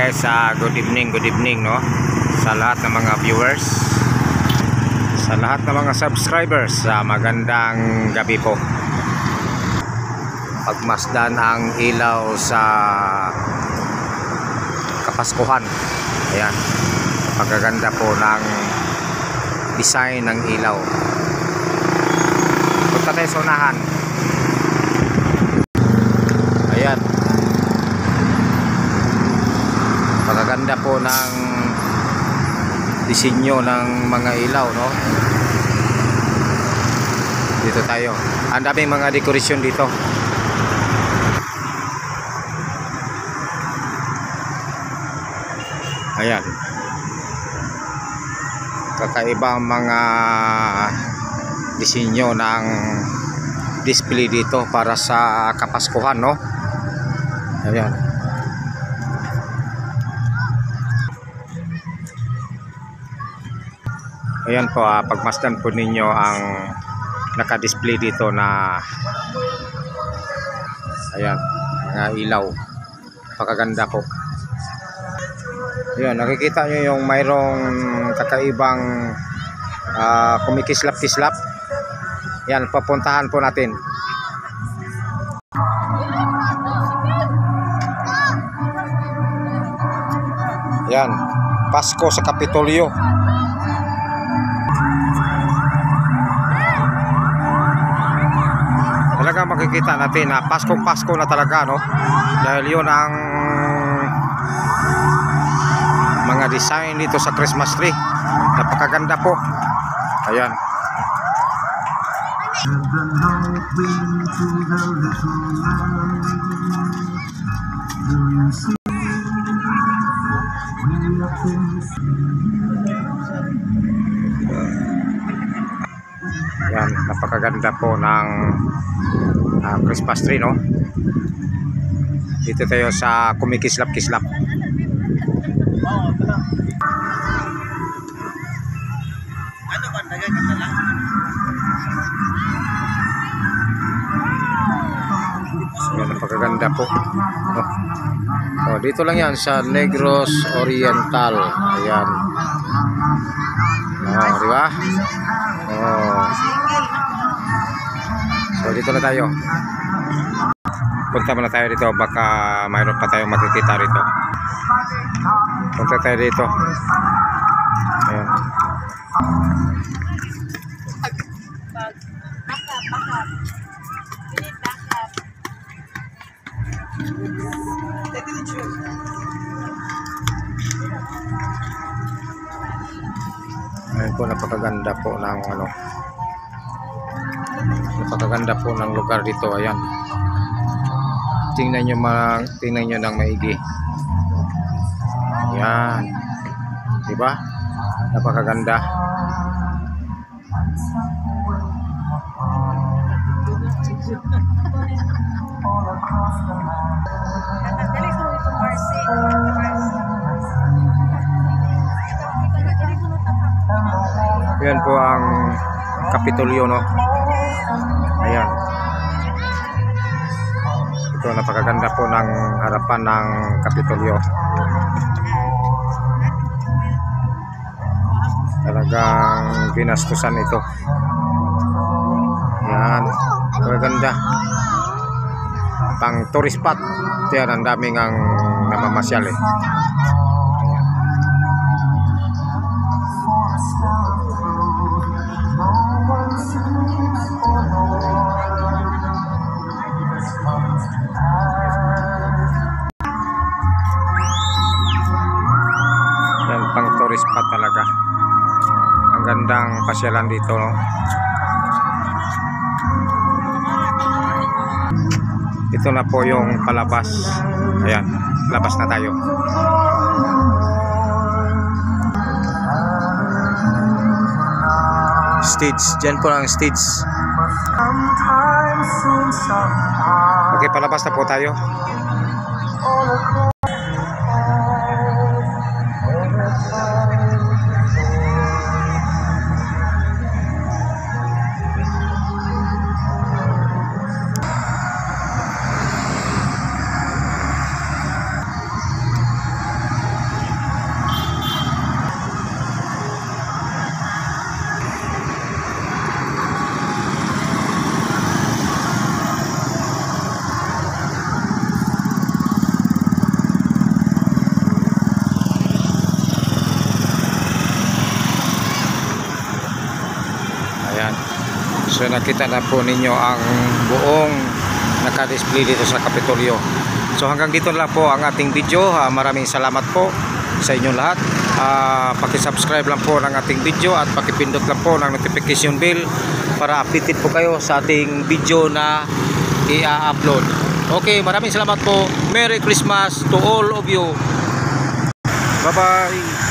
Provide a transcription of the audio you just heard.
guys, good evening no sa lahat ng mga viewers, sa lahat ng mga subscribers, magandang gabi po. Pagmasdan ang ilaw sa Kapaskuhan. Ayan, pagkaganda po ng design ng ilaw. Punta tayo sa unahan. Ayan, pagkaganda po ng disenyo ng mga ilaw, no? Dito tayo, ang daming mga dekorasyon dito. Ayan, kakaibang mga disenyo ng display dito para sa Kapaskuhan, no? Ayan. Ayan po, pagmasdan po ninyo ang naka-display dito na ayan, mga ilaw. Pagkaganda po. Ayan, nakikita nyo yung mayroong kakaibang kumikislap-kislap. Yan, papuntahan po natin. Yan, Pasko sa Kapitolyo. Talaga makikita natin na Pasko na talaga, no? Dahil yun ang mga design dito sa Christmas tree. Napakaganda po. Ayan. Ayan, napakaganda po ng Christmas tree, no? Dito tayo sa kumikislap-kislap. Ano ba dagan ka lang? Ayan, napakaganda po. Oh, dito lang yan sa Negros Oriental. Ayan. Oh, di ba? Oh. So dito na tayo. Punta muna tayo dito, baka mayroon pa tayong makikita rito. Punta tayo dito. Ayan. Ayan po, napakaganda po ng ano, napakaganda po ng lugar dito. Ayan, tingnan nyo ng maigi. Ayan, diba? Napakaganda. Ayan po ang Kapitolyo, no? Ayan. Ito, napakaganda po ng harapan ng Kapitolyo. Talagang ginastusan ito. Ayan, napakaganda. Pang tourist spot. Ayan, ang daming ang namamasyal eh. Yan, pang tourist spot talaga. Ang gandang pasyalan dito, no? Ito na po yung palabas. Ayan, labas na tayo. Stage, dyan po ang stage. Okay, palabas na po tayo. So nakita na po ninyo ang buong naka-display dito sa Kapitolyo. So hanggang dito lang po ang ating video. Maraming salamat po sa inyong lahat. Paki-subscribe lang po ng ating video at paki-pindot lang po ng notification bell para updated po kayo sa ating video na i-upload. Okay, maraming salamat po. Merry Christmas to all of you. Bye-bye.